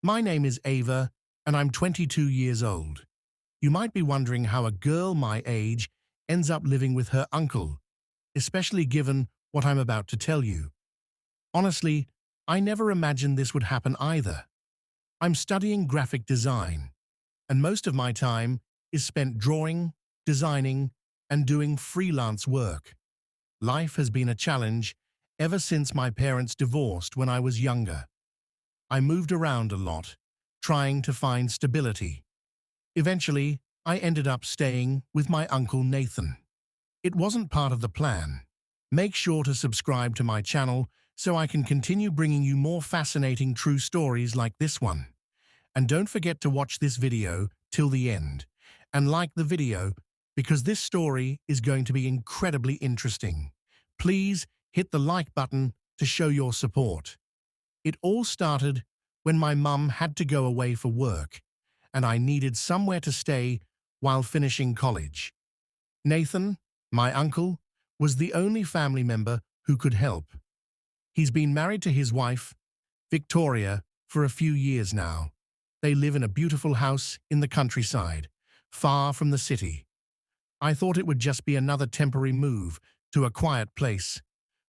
My name is Ava, and I'm 22 years old. You might be wondering how a girl my age ends up living with her uncle, especially given what I'm about to tell you. Honestly, I never imagined this would happen either. I'm studying graphic design, and most of my time is spent drawing, designing, and doing freelance work. Life has been a challenge ever since my parents divorced when I was younger. I moved around a lot, trying to find stability. Eventually, I ended up staying with my uncle Nathan. It wasn't part of the plan. Make sure to subscribe to my channel so I can continue bringing you more fascinating true stories like this one. And don't forget to watch this video till the end and like the video because this story is going to be incredibly interesting. Please hit the like button to show your support. It all started when my mum had to go away for work, and I needed somewhere to stay while finishing college. Nathan, my uncle, was the only family member who could help. He's been married to his wife, Victoria, for a few years now. They live in a beautiful house in the countryside, far from the city. I thought it would just be another temporary move to a quiet place,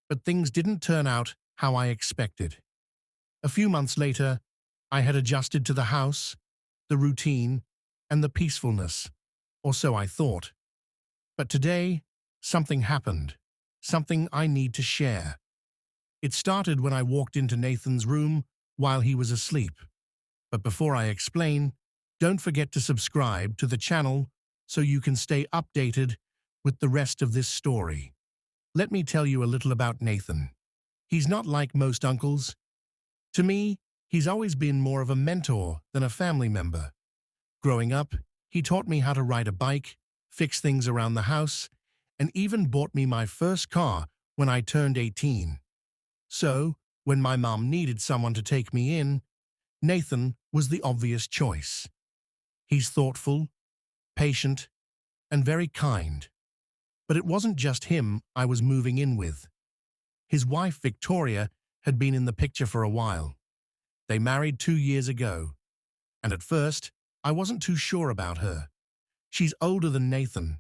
but things didn't turn out how I expected. A few months later, I had adjusted to the house, the routine, and the peacefulness, or so I thought. But today, something happened, something I need to share. It started when I walked into Nathan's room while he was asleep. But before I explain, don't forget to subscribe to the channel so you can stay updated with the rest of this story. Let me tell you a little about Nathan. He's not like most uncles. To me, he's always been more of a mentor than a family member. Growing up, he taught me how to ride a bike, fix things around the house, and even bought me my first car when I turned 18. So, when my mom needed someone to take me in, Nathan was the obvious choice. He's thoughtful, patient, and very kind. But it wasn't just him I was moving in with. His wife, Victoria, had been in the picture for a while. They married 2 years ago, and at first, I wasn't too sure about her. She's older than Nathan,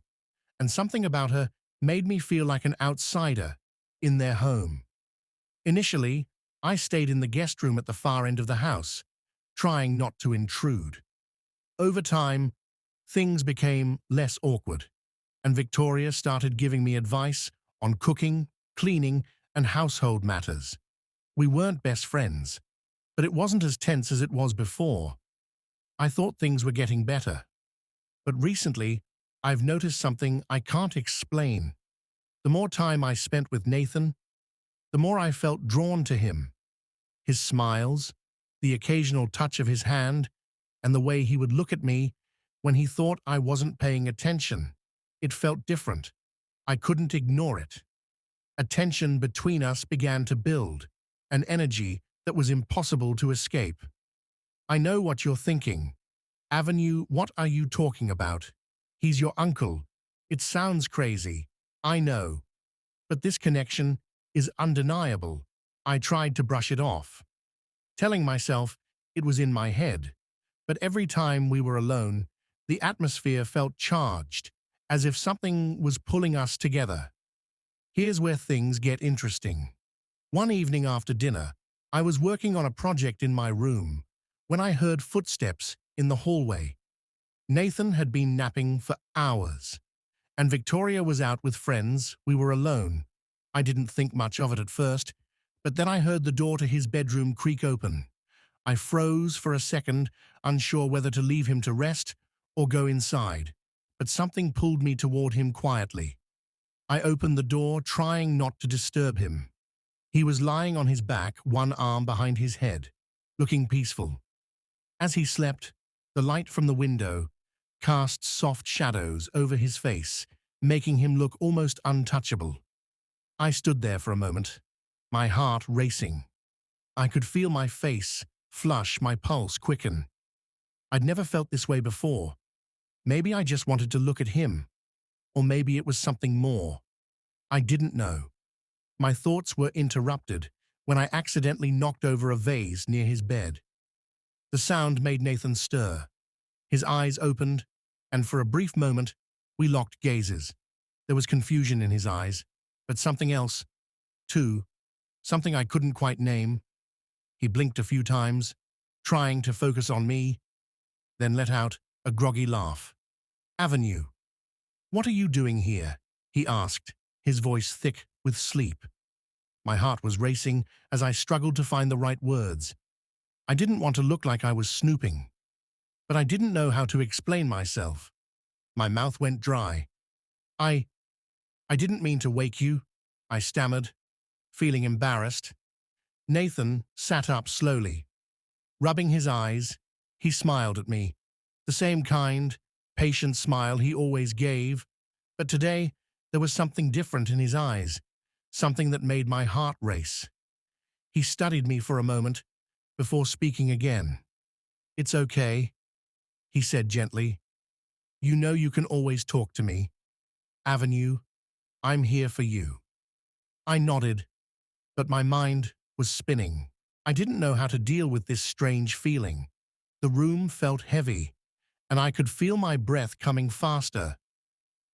and something about her made me feel like an outsider in their home. Initially, I stayed in the guest room at the far end of the house, trying not to intrude. Over time, things became less awkward, and Victoria started giving me advice on cooking, cleaning, and household matters. We weren't best friends, but it wasn't as tense as it was before. I thought things were getting better. But recently, I've noticed something I can't explain. The more time I spent with Nathan, the more I felt drawn to him. His smiles, the occasional touch of his hand, and the way he would look at me when he thought I wasn't paying attention. It felt different. I couldn't ignore it. A tension between us began to build, an energy that was impossible to escape. I know what you're thinking. Avenue, what are you talking about? He's your uncle. It sounds crazy. I know. But this connection is undeniable. I tried to brush it off, telling myself it was in my head. But every time we were alone, the atmosphere felt charged, as if something was pulling us together. Here's where things get interesting. One evening after dinner, I was working on a project in my room when I heard footsteps in the hallway. Nathan had been napping for hours, and Victoria was out with friends. We were alone. I didn't think much of it at first, but then I heard the door to his bedroom creak open. I froze for a second, unsure whether to leave him to rest or go inside, but something pulled me toward him quietly. I opened the door, trying not to disturb him. He was lying on his back, one arm behind his head, looking peaceful. As he slept, the light from the window cast soft shadows over his face, making him look almost untouchable. I stood there for a moment, my heart racing. I could feel my face flush, my pulse quicken. I'd never felt this way before. Maybe I just wanted to look at him, or maybe it was something more. I didn't know. My thoughts were interrupted when I accidentally knocked over a vase near his bed. The sound made Nathan stir. His eyes opened, and for a brief moment, we locked gazes. There was confusion in his eyes, but something else, too, something I couldn't quite name. He blinked a few times, trying to focus on me, then let out a groggy laugh. "Avenue, what are you doing here?" he asked, his voice thick with sleep. My heart was racing as I struggled to find the right words. I didn't want to look like I was snooping, but I didn't know how to explain myself. My mouth went dry. I didn't mean to wake you," I stammered, feeling embarrassed. Nathan sat up slowly. Rubbing his eyes, he smiled at me, the same kind, patient smile he always gave, but today there was something different in his eyes, something that made my heart race. He studied me for a moment before speaking again. "It's okay," he said gently. "You know you can always talk to me. Avenue, I'm here for you." I nodded, but my mind was spinning. I didn't know how to deal with this strange feeling. The room felt heavy, and I could feel my breath coming faster.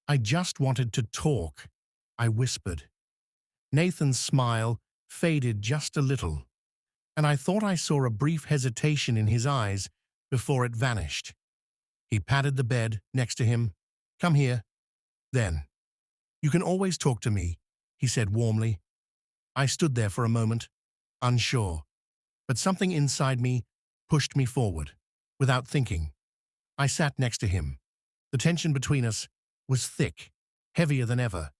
"I just wanted to talk," I whispered. Nathan's smile faded just a little, and I thought I saw a brief hesitation in his eyes before it vanished. He patted the bed next to him. "Come here, then. You can always talk to me," he said warmly. I stood there for a moment, unsure, but something inside me pushed me forward. Without thinking, I sat next to him. The tension between us was thick, heavier than ever.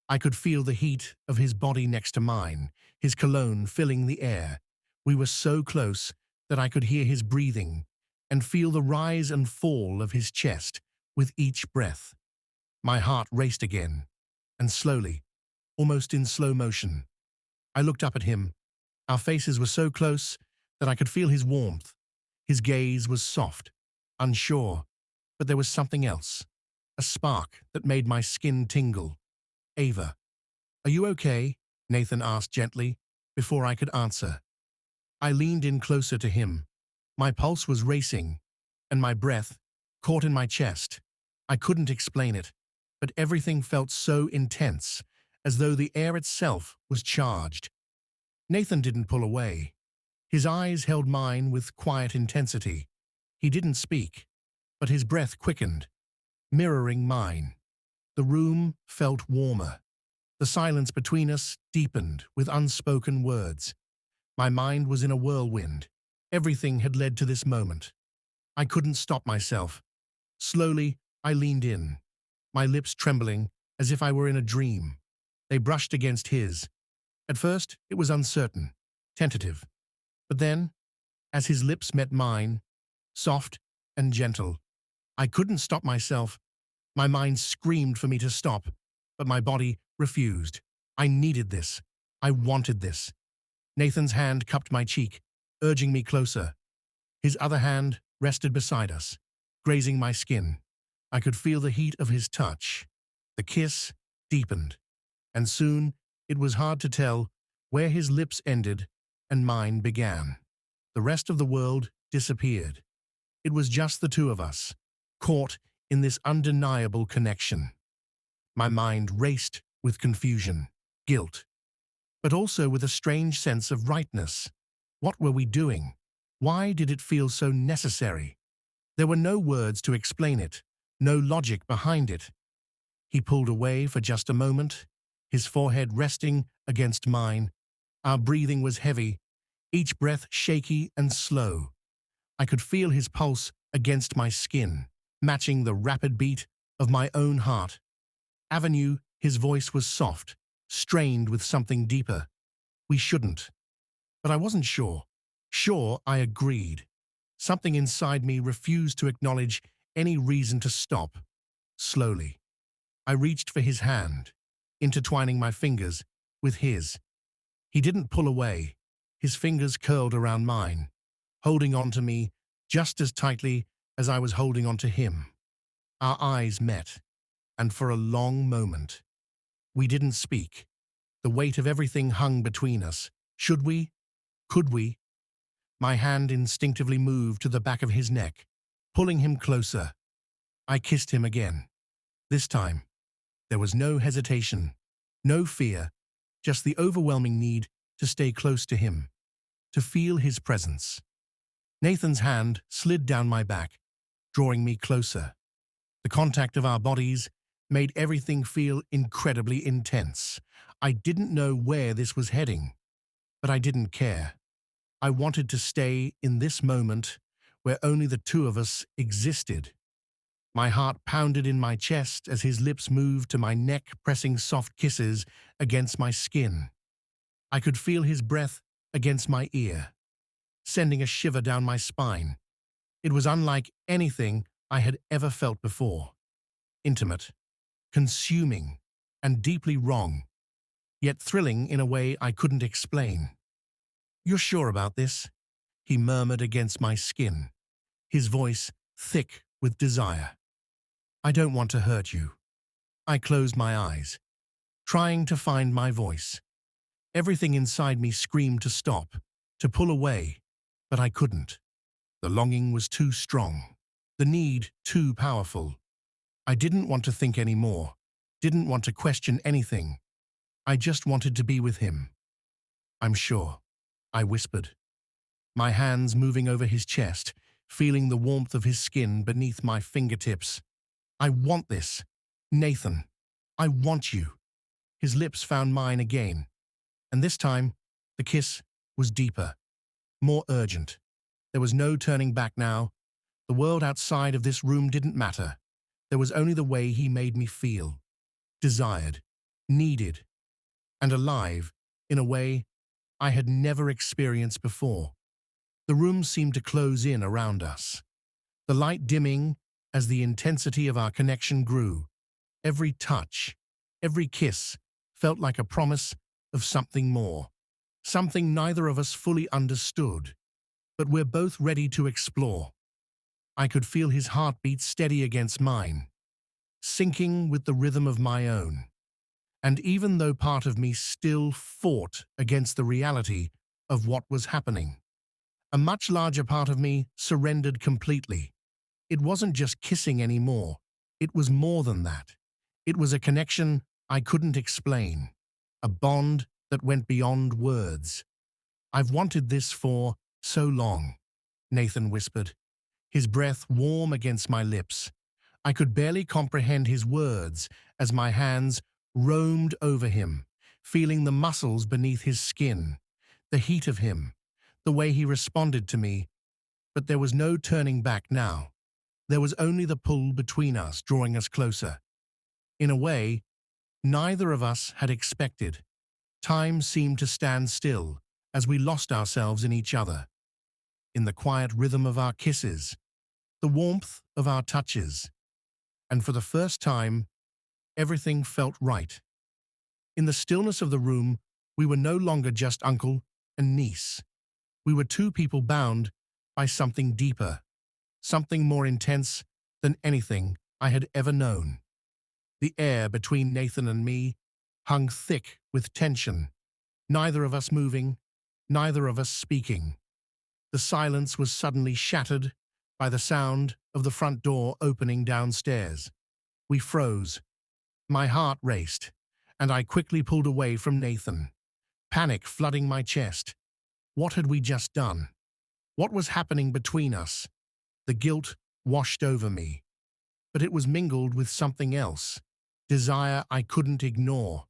I could feel the heat of his body next to mine, his cologne filling the air. We were so close that I could hear his breathing and feel the rise and fall of his chest with each breath. My heart raced again, and slowly, almost in slow motion, I looked up at him. Our faces were so close that I could feel his warmth. His gaze was soft, unsure, but there was something else, a spark that made my skin tingle. "Ava, are you okay?" Nathan asked gently, before I could answer. I leaned in closer to him. My pulse was racing, and my breath caught in my chest. I couldn't explain it, but everything felt so intense, as though the air itself was charged. Nathan didn't pull away. His eyes held mine with quiet intensity. He didn't speak, but his breath quickened, mirroring mine. The room felt warmer. The silence between us deepened with unspoken words. My mind was in a whirlwind. Everything had led to this moment. I couldn't stop myself. Slowly, I leaned in, my lips trembling as if I were in a dream. They brushed against his. At first, it was uncertain, tentative. But then, as his lips met mine, soft and gentle, I couldn't stop myself. My mind screamed for me to stop, but my body refused. I needed this. I wanted this. Nathan's hand cupped my cheek, urging me closer. His other hand rested beside us, grazing my skin. I could feel the heat of his touch. The kiss deepened, and soon it was hard to tell where his lips ended and mine began. The rest of the world disappeared. It was just the two of us, caught in this undeniable connection. My mind raced with confusion, guilt, but also with a strange sense of rightness. What were we doing? Why did it feel so necessary? There were no words to explain it, no logic behind it. He pulled away for just a moment, his forehead resting against mine. Our breathing was heavy, each breath shaky and slow. I could feel his pulse against my skin, matching the rapid beat of my own heart. Avenue, his voice was soft, strained with something deeper. "We shouldn't." But I wasn't sure. Sure, I agreed. Something inside me refused to acknowledge any reason to stop. Slowly, I reached for his hand, intertwining my fingers with his. He didn't pull away. His fingers curled around mine, holding on to me just as tightly as I was holding on to him. Our eyes met, and for a long moment, we didn't speak. The weight of everything hung between us. Should we? Could we? My hand instinctively moved to the back of his neck, pulling him closer. I kissed him again. This time, there was no hesitation, no fear, just the overwhelming need to stay close to him, to feel his presence. Nathan's hand slid down my back, drawing me closer. The contact of our bodies made everything feel incredibly intense. I didn't know where this was heading, but I didn't care. I wanted to stay in this moment where only the two of us existed. My heart pounded in my chest as his lips moved to my neck, pressing soft kisses against my skin. I could feel his breath against my ear, sending a shiver down my spine. It was unlike anything I had ever felt before. Intimate, consuming, and deeply wrong, yet thrilling in a way I couldn't explain. "You're sure about this?" he murmured against my skin, his voice thick with desire. "I don't want to hurt you." I closed my eyes, trying to find my voice. Everything inside me screamed to stop, to pull away, but I couldn't. The longing was too strong, the need too powerful. I didn't want to think anymore, didn't want to question anything. I just wanted to be with him. "I'm sure," I whispered, my hands moving over his chest, feeling the warmth of his skin beneath my fingertips. "I want this. Nathan, I want you." His lips found mine again, and this time, the kiss was deeper, more urgent. There was no turning back now. The world outside of this room didn't matter. There was only the way he made me feel. Desired, needed, and alive in a way I had never experienced before. The room seemed to close in around us, the light dimming as the intensity of our connection grew. Every touch, every kiss felt like a promise of something more, something neither of us fully understood, but we're both ready to explore. I could feel his heartbeat steady against mine, syncing with the rhythm of my own. And even though part of me still fought against the reality of what was happening, a much larger part of me surrendered completely. It wasn't just kissing anymore. It was more than that. It was a connection I couldn't explain, a bond that went beyond words. "I've wanted this for so long," Nathan whispered, his breath warm against my lips. I could barely comprehend his words as my hands roamed over him, feeling the muscles beneath his skin, the heat of him, the way he responded to me. But there was no turning back now. There was only the pull between us, drawing us closer. In a way, neither of us had expected. Time seemed to stand still as we lost ourselves in each other, in the quiet rhythm of our kisses, the warmth of our touches. And for the first time, everything felt right. In the stillness of the room, we were no longer just uncle and niece. We were two people bound by something deeper, something more intense than anything I had ever known. The air between Nathan and me hung thick with tension, neither of us moving, neither of us speaking. The silence was suddenly shattered by the sound of the front door opening downstairs. We froze. My heart raced, and I quickly pulled away from Nathan, panic flooding my chest. What had we just done? What was happening between us? The guilt washed over me, but it was mingled with something else, desire I couldn't ignore.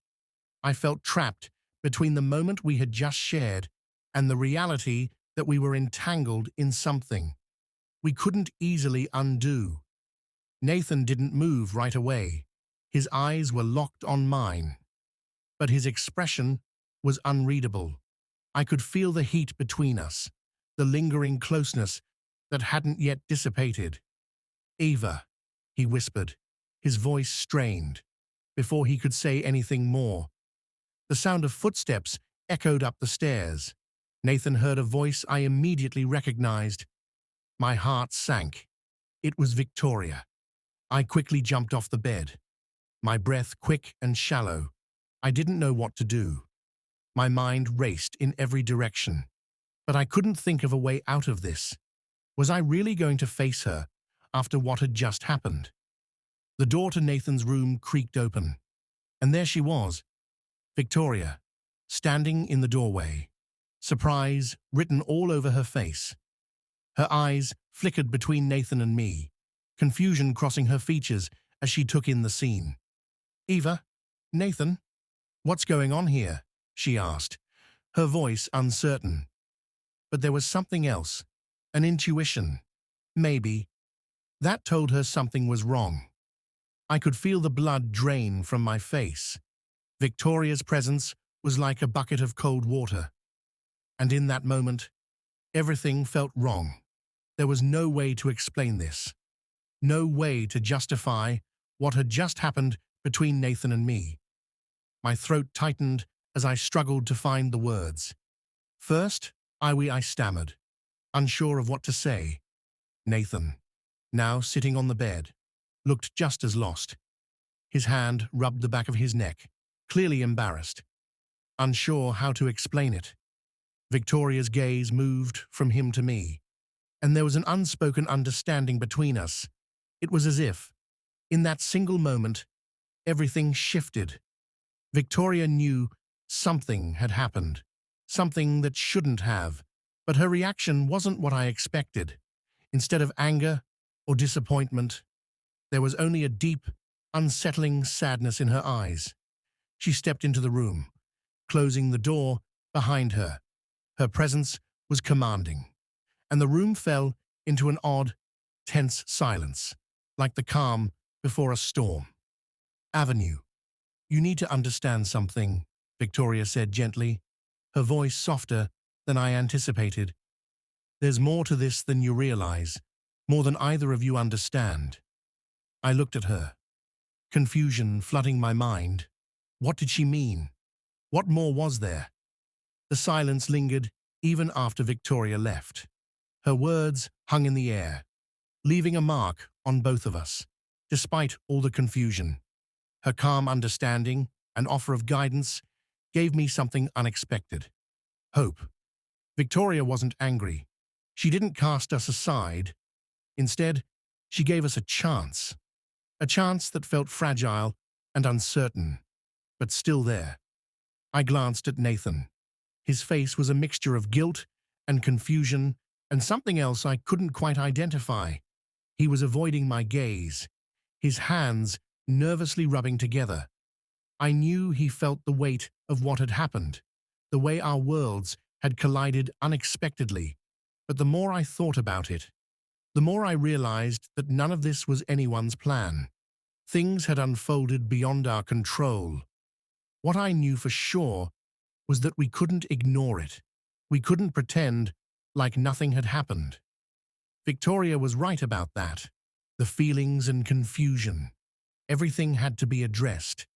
I felt trapped between the moment we had just shared and the reality that we were entangled in something we couldn't easily undo. Nathan didn't move right away. His eyes were locked on mine, but his expression was unreadable. I could feel the heat between us, the lingering closeness that hadn't yet dissipated. "Eva," he whispered, his voice strained, before he could say anything more. The sound of footsteps echoed up the stairs. Nathan heard a voice I immediately recognized. My heart sank. It was Victoria. I quickly jumped off the bed, my breath quick and shallow. I didn't know what to do. My mind raced in every direction. But I couldn't think of a way out of this. Was I really going to face her after what had just happened? The door to Nathan's room creaked open, and there she was, Victoria, standing in the doorway, surprise written all over her face. Her eyes flickered between Nathan and me, confusion crossing her features as she took in the scene. "Eva? Nathan? What's going on here?" she asked, her voice uncertain. But there was something else, an intuition, maybe, that told her something was wrong. I could feel the blood drain from my face. Victoria's presence was like a bucket of cold water. And in that moment, everything felt wrong. There was no way to explain this. No way to justify what had just happened between Nathan and me. My throat tightened as I struggled to find the words. First, I stammered, unsure of what to say. Nathan, now sitting on the bed, looked just as lost. His hand rubbed the back of his neck, clearly embarrassed, unsure how to explain it. Victoria's gaze moved from him to me, and there was an unspoken understanding between us. It was as if, in that single moment, everything shifted. Victoria knew something had happened, something that shouldn't have, but her reaction wasn't what I expected. Instead of anger or disappointment, there was only a deep, unsettling sadness in her eyes. She stepped into the room, closing the door behind her. Her presence was commanding, and the room fell into an odd, tense silence, like the calm before a storm. "Avenue, you need to understand something," Victoria said gently, her voice softer than I anticipated. "There's more to this than you realize, more than either of you understand." I looked at her, confusion flooding my mind. What did she mean? What more was there? The silence lingered even after Victoria left. Her words hung in the air, leaving a mark on both of us, despite all the confusion. Her calm understanding and offer of guidance gave me something unexpected. Hope. Victoria wasn't angry. She didn't cast us aside. Instead, she gave us a chance that felt fragile and uncertain, but still there. I glanced at Nathan. His face was a mixture of guilt and confusion and something else I couldn't quite identify. He was avoiding my gaze, his hands nervously rubbing together. I knew he felt the weight of what had happened, the way our worlds had collided unexpectedly. But the more I thought about it, the more I realized that none of this was anyone's plan. Things had unfolded beyond our control. What I knew for sure was that we couldn't ignore it. We couldn't pretend like nothing had happened. Victoria was right about that. The feelings and confusion. Everything had to be addressed,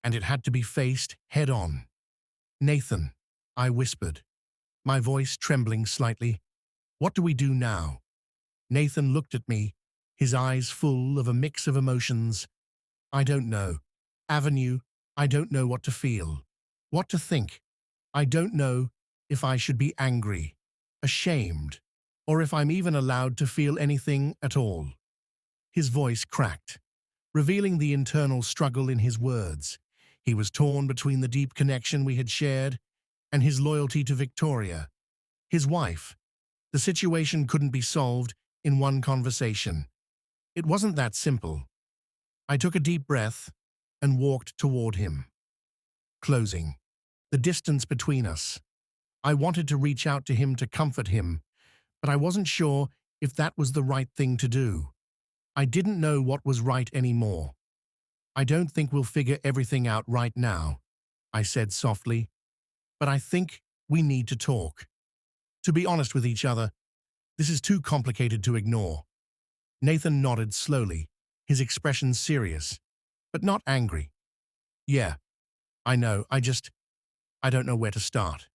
and it had to be faced head-on. "Nathan," I whispered, my voice trembling slightly, "what do we do now?" Nathan looked at me, his eyes full of a mix of emotions. "I don't know. Avenue, I don't know what to feel, what to think. I don't know if I should be angry, ashamed, or if I'm even allowed to feel anything at all." His voice cracked, revealing the internal struggle in his words. He was torn between the deep connection we had shared and his loyalty to Victoria, his wife. The situation couldn't be solved in one conversation. It wasn't that simple. I took a deep breath and walked toward him, closing the distance between us. I wanted to reach out to him to comfort him, but I wasn't sure if that was the right thing to do. I didn't know what was right anymore. "I don't think we'll figure everything out right now," I said softly, "but I think we need to talk. To be honest with each other, this is too complicated to ignore." Nathan nodded slowly, his expression serious, but not angry. "Yeah, I know, I don't know where to start."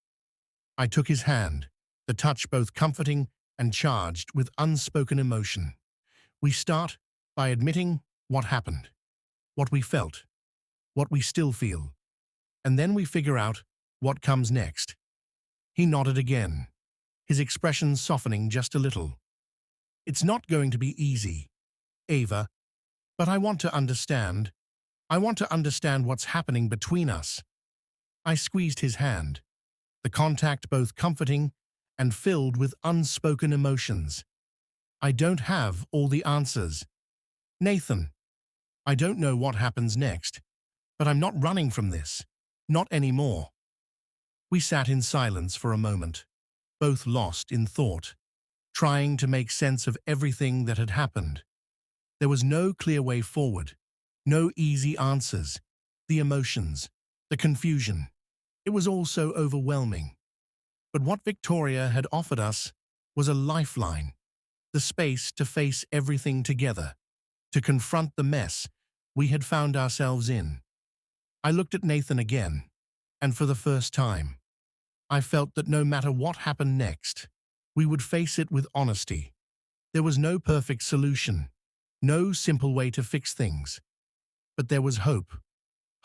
I took his hand, the touch both comforting and charged with unspoken emotion. "We start by admitting what happened, what we felt, what we still feel, and then we figure out what comes next." He nodded again, his expression softening just a little. It's not going to be easy, Ava, but I want to understand. I want to understand what's happening between us. I squeezed his hand, the contact both comforting and filled with unspoken emotions. I don't have all the answers. Nathan, I don't know what happens next, but I'm not running from this. Not anymore. We sat in silence for a moment, both lost in thought, trying to make sense of everything that had happened. There was no clear way forward, no easy answers. The emotions, the confusion. It was all so overwhelming. But what Victoria had offered us was a lifeline, the space to face everything together, to confront the mess we had found ourselves in. I looked at Nathan again, and for the first time, I felt that no matter what happened next, we would face it with honesty. There was no perfect solution, no simple way to fix things. But there was hope.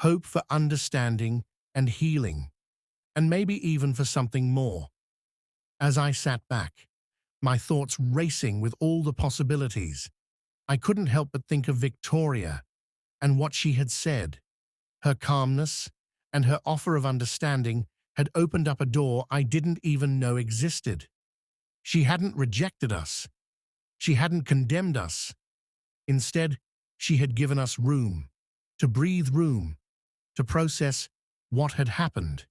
Hope for understanding and healing, and maybe even for something more. As I sat back, my thoughts racing with all the possibilities, I couldn't help but think of Victoria and what she had said. Her calmness and her offer of understanding had opened up a door I didn't even know existed. She hadn't rejected us. She hadn't condemned us. Instead, she had given us room, to breathe room, to process what had happened.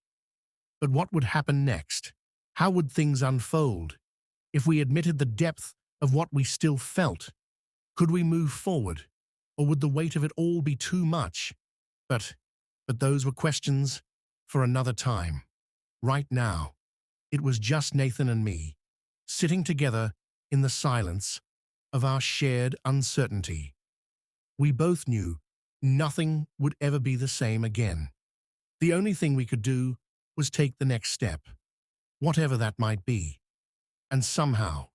But what would happen next? How would things unfold? If we admitted the depth of what we still felt, could we move forward? Or would the weight of it all be too much? But those were questions for another time. Right now, it was just Nathan and me, sitting together in the silence of our shared uncertainty. We both knew nothing would ever be the same again. The only thing we could do was take the next step, whatever that might be. And somehow,